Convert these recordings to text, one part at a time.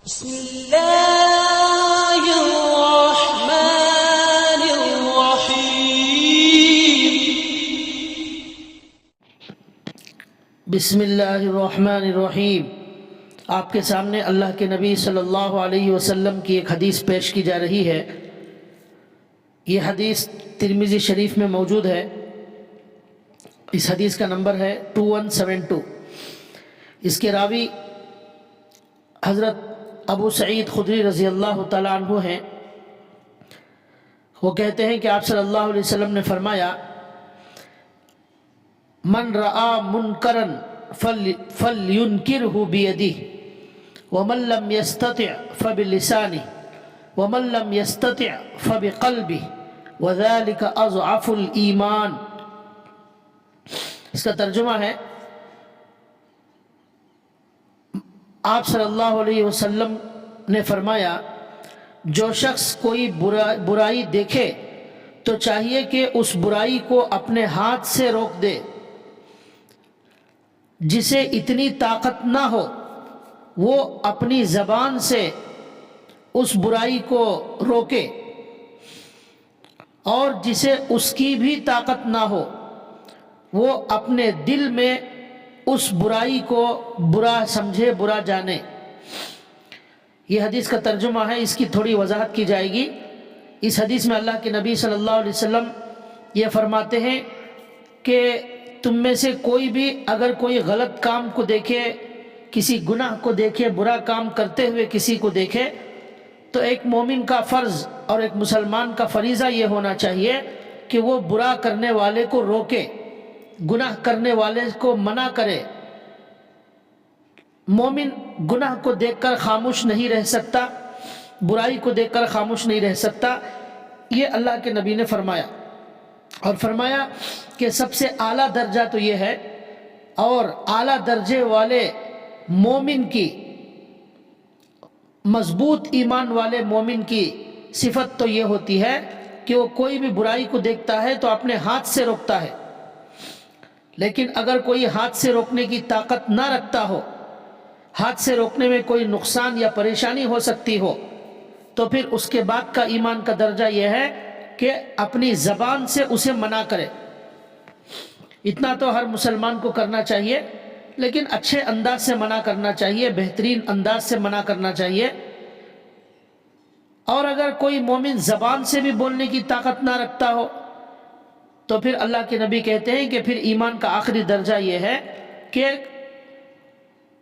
بسم الله الرحمن الرحيم بسم اللہ الرحمن الرحیم۔ آپ کے سامنے اللہ کے نبی صلی اللہ علیہ وسلم کی ایک حدیث پیش کی جا رہی ہے۔ یہ حدیث ترمذی شریف میں موجود ہے۔ اس حدیث کا نمبر ہے 2172۔ اس کے راوی حضرت ابو سعید خدری رضی اللہ تعالیٰ عنہ ہیں۔ وہ کہتے ہیں کہ آپ صلی اللہ علیہ وسلم نے فرمایا، من رآ منکرا فلینکرہ بیدہ ومن لم یستطع فبلسانہ ومن لم یستطع فبقلبہ وذلک اضعف الایمان۔ اس کا ترجمہ ہے، آپ صلی اللہ علیہ وسلم نے فرمایا، جو شخص کوئی برائی دیکھے تو چاہیے کہ اس برائی کو اپنے ہاتھ سے روک دے۔ جسے اتنی طاقت نہ ہو وہ اپنی زبان سے اس برائی کو روکے، اور جسے اس کی بھی طاقت نہ ہو وہ اپنے دل میں اس برائی کو برا سمجھے، برا جانے۔ یہ حدیث کا ترجمہ ہے، اس کی تھوڑی وضاحت کی جائے گی۔ اس حدیث میں اللہ کے نبی صلی اللہ علیہ وسلم یہ فرماتے ہیں کہ تم میں سے کوئی بھی اگر کوئی غلط کام کو دیکھے، کسی گناہ کو دیکھے، برا کام کرتے ہوئے کسی کو دیکھے، تو ایک مومن کا فرض اور ایک مسلمان کا فریضہ یہ ہونا چاہیے کہ وہ برا کرنے والے کو روکے، گناہ کرنے والے کو منع کرے۔ مومن گناہ کو دیکھ کر خاموش نہیں رہ سکتا، برائی کو دیکھ کر خاموش نہیں رہ سکتا۔ یہ اللہ کے نبی نے فرمایا، اور فرمایا کہ سب سے اعلیٰ درجہ تو یہ ہے، اور اعلیٰ درجے والے مومن کی، مضبوط ایمان والے مومن کی صفت تو یہ ہوتی ہے کہ وہ کوئی بھی برائی کو دیکھتا ہے تو اپنے ہاتھ سے روکتا ہے۔ لیکن اگر کوئی ہاتھ سے روکنے کی طاقت نہ رکھتا ہو، ہاتھ سے روکنے میں کوئی نقصان یا پریشانی ہو سکتی ہو، تو پھر اس کے بعد کا ایمان کا درجہ یہ ہے کہ اپنی زبان سے اسے منع کرے۔ اتنا تو ہر مسلمان کو کرنا چاہیے، لیکن اچھے انداز سے منع کرنا چاہیے، بہترین انداز سے منع کرنا چاہیے۔ اور اگر کوئی مومن زبان سے بھی بولنے کی طاقت نہ رکھتا ہو تو پھر اللہ کے نبی کہتے ہیں کہ پھر ایمان کا آخری درجہ یہ ہے کہ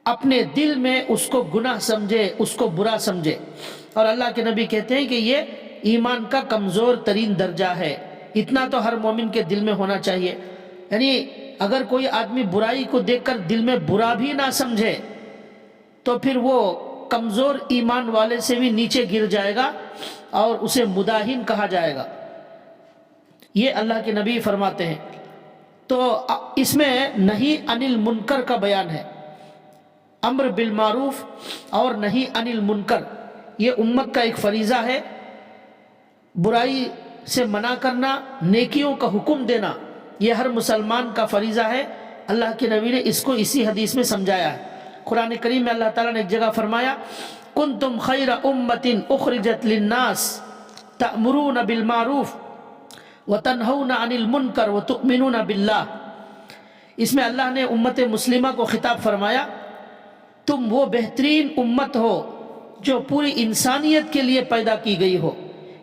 اپنے دل میں اس کو گناہ سمجھے، اس کو برا سمجھے۔ اور اللہ کے نبی کہتے ہیں کہ یہ ایمان کا کمزور ترین درجہ ہے۔ اتنا تو ہر مومن کے دل میں ہونا چاہیے، یعنی اگر کوئی آدمی برائی کو دیکھ کر دل میں برا بھی نہ سمجھے تو پھر وہ کمزور ایمان والے سے بھی نیچے گر جائے گا اور اسے مداہن کہا جائے گا۔ یہ اللہ کے نبی فرماتے ہیں۔ تو اس میں نہی عن المنکر کا بیان ہے، امر بالمعروف اور نہی عن المنکر، یہ امت کا ایک فریضہ ہے۔ برائی سے منع کرنا، نیکیوں کا حکم دینا، یہ ہر مسلمان کا فریضہ ہے۔ اللہ کے نبی نے اس کو اسی حدیث میں سمجھایا ہے۔ قرآن کریم میں اللہ تعالیٰ نے ایک جگہ فرمایا، کنتم خیر امت اخرجت للناس تأمرون بالمعروف وتنہون عن المنکر وتؤمنون باللہ۔ اس میں اللہ نے امت مسلمہ کو خطاب فرمایا، تم وہ بہترین امت ہو جو پوری انسانیت کے لیے پیدا کی گئی ہو،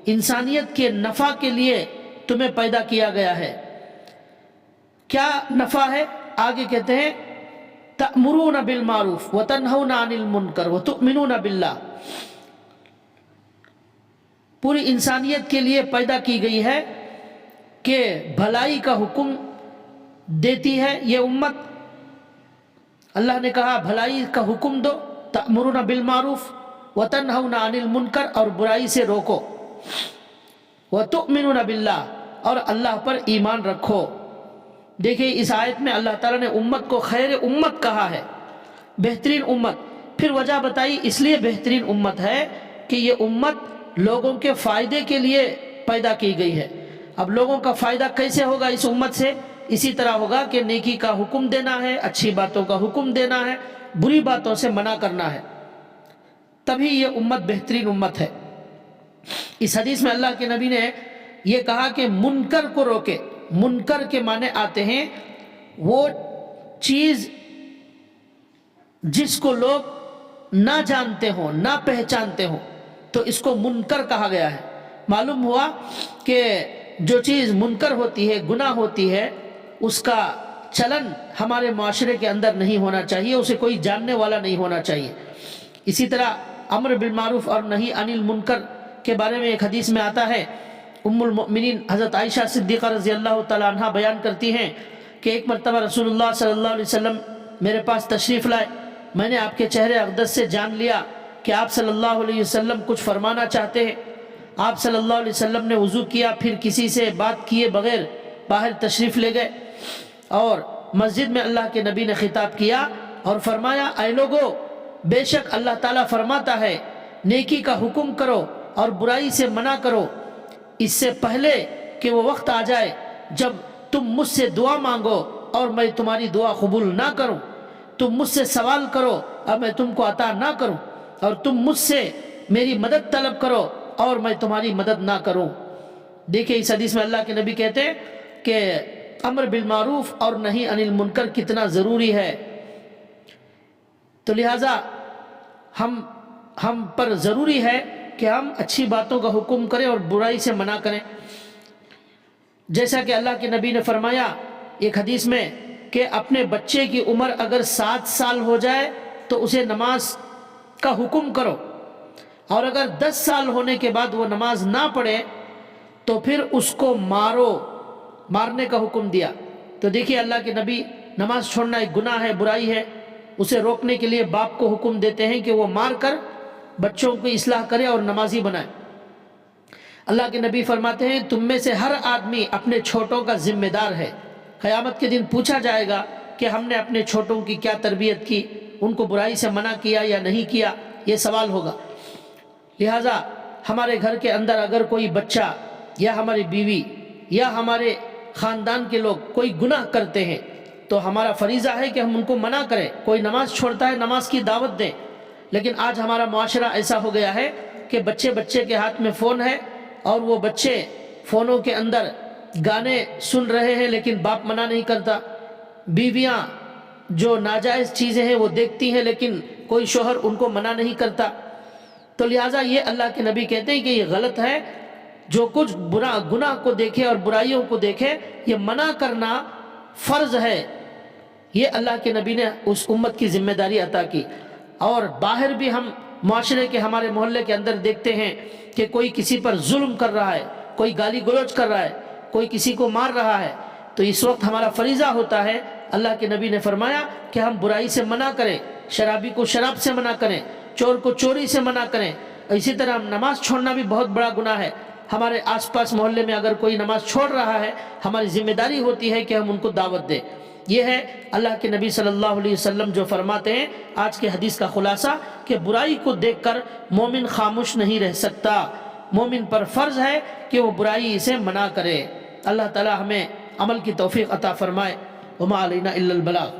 انسانیت کے نفع کے لیے تمہیں پیدا کیا گیا ہے۔ کیا نفع ہے؟ آگے کہتے ہیں تأمرون بالمعروف وتنہون عن المنکر وتؤمنون باللہ۔ پوری انسانیت کے لیے پیدا کی گئی ہے کہ بھلائی کا حکم دیتی ہے یہ امت۔ اللہ نے کہا بھلائی کا حکم دو، تأمرون بالمعروف وتنہون عن المنکر، اور برائی سے روکو، وتؤمنون باللہ، اور اللہ پر ایمان رکھو۔ دیکھیں اس آیت میں اللہ تعالیٰ نے امت کو خیر امت کہا ہے، بہترین امت۔ پھر وجہ بتائی، اس لیے بہترین امت ہے کہ یہ امت لوگوں کے فائدے کے لیے پیدا کی گئی ہے۔ اب لوگوں کا فائدہ کیسے ہوگا اس امت سے؟ اسی طرح ہوگا کہ نیکی کا حکم دینا ہے، اچھی باتوں کا حکم دینا ہے، بری باتوں سے منع کرنا ہے۔ तभी ये उम्मत बेहतरीन उम्मत है। इस हदीस में अल्लाह के नबी ने ये कहा कि मुनकर को रोके। मुनकर के माने आते हैं वो चीज़ जिसको लोग ना जानते हो, ना पहचानते हो, तो इसको मुनकर कहा गया है। मालूम हुआ कि जो चीज़ मुनकर होती है, गुनाह होती है, उसका चलन हमारे माशरे के अंदर नहीं होना चाहिए, उसे कोई जानने वाला नहीं होना चाहिए। इसी तरह अम्र बिल मारूफ और नही अनिल मुनकर के बारे में एक हदीस में आता है, उम्मुल मोमिनीन हज़रत आयशा सिद्दीक़ा रज़ी अल्लाह तआला अन्हा बयान करती हैं कि एक मरतबा रसूलुल्लाह सल्लल्लाहु अलैहि वसल्लम मेरे पास तशरीफ़ लाए। मैंने आपके चेहरे अक़दस से जान लिया कि आप सल्लल्लाहु अलैहि वसल्लम कुछ फरमाना चाहते हैं। आप सल्लल्लाहु अलैहि वसल्लम ने वज़ू किया, फिर किसी से बात किए बग़ैर बाहर तशरीफ़ ले गए और मस्जिद में अल्लाह के नबी ने खिताब किया और फरमाया, ऐ लोगो, बेशक अल्लाह ताला फरमाता है नेकी का हुक्म करो और बुराई से मना करो, इससे पहले कि वो वक्त आ जाए जब तुम मुझसे दुआ मांगो और मैं तुम्हारी दुआ कबूल ना करूं, तुम मुझसे सवाल करो और मैं तुमको अता ना करूं, और तुम मुझसे मेरी मदद तलब करो और मैं तुम्हारी मदद ना करूं। देखिए इस हदीस में अल्लाह के नबी कहते हैं कि अम्र बिल मारूफ और नही अनिल मुनकर कितना ज़रूरी है। तो लिहाजा हम पर ज़रूरी है कि हम अच्छी बातों का हुक्म करें और बुराई से मना करें। जैसा कि अल्लाह के नबी ने फरमाया एक हदीस में कि अपने बच्चे की उम्र अगर 7 साल हो जाए तो उसे नमाज का हुक्म करो, और अगर 10 साल होने के बाद वो नमाज ना पढ़े तो फिर उसको मारो, मारने का हुक्म दिया। तो देखिए अल्लाह के नबी, नमाज छोड़ना एक गुनाह है, बुराई है, उसे रोकने के लिए बाप को हुक्म देते हैं कि वो मार कर बच्चों को इस्लाह करे और नमाजी बनाए। अल्लाह के नबी फरमाते हैं, तुम में से हर आदमी अपने छोटों का जिम्मेदार है। क़यामत के दिन पूछा जाएगा कि हमने अपने छोटों की क्या तरबियत की, उनको बुराई से मना किया या नहीं किया, ये सवाल होगा। लिहाजा हमारे घर के अंदर अगर कोई बच्चा या हमारी बीवी या हमारे ख़ानदान के लोग कोई गुनाह करते हैं तो हमारा फरीज़ा है कि हम उनको मना करें। कोई नमाज छोड़ता है, नमाज की दावत दें। लेकिन आज हमारा मुआशरा ऐसा हो गया है कि बच्चे के हाथ में फ़ोन है और वो बच्चे फ़ोनों के अंदर गाने सुन रहे हैं, लेकिन बाप मना नहीं करता। बीवियाँ जो नाजायज़ चीज़ें हैं वो देखती हैं, लेकिन कोई शोहर उनको मना नहीं करता। तो लिहाजा ये अल्लाह के नबी कहते हैं कि ये गलत है। जो कुछ बुरा गुनाह को देखे और बुराइयों को देखे, ये मना करना फ़र्ज़ है। ये अल्लाह के नबी ने उस उम्मत की ज़िम्मेदारी अता की। और बाहर भी हम माशरे के, हमारे मोहल्ले के अंदर देखते हैं कि कोई किसी पर जुल्म कर रहा है, कोई गाली गलौज कर रहा है, कोई किसी को मार रहा है, तो इस वक्त हमारा फरीज़ा होता है, अल्लाह के नबी ने फरमाया कि हम बुराई से मना करें, शराबी को शराब से मना करें, चोर को चोरी से मना करें। इसी तरह नमाज छोड़ना भी बहुत बड़ा गुनाह है। हमारे आसपास मोहल्ले में अगर कोई नमाज छोड़ रहा है, हमारी जिम्मेदारी होती है कि हम उनको दावत दें। ये है अल्लाह के नबी सल्लल्लाहु अलैहि वसल्लम जो फरमाते हैं आज के हदीस का खुलासा कि बुराई को देखकर मोमिन खामोश नहीं रह सकता। मोमिन पर फ़र्ज़ है कि वो बुराई से मना करे। अल्लाह ताला हमें अमल की तौफीक अता फरमाए। वमा अलैना इल्लल बलाग।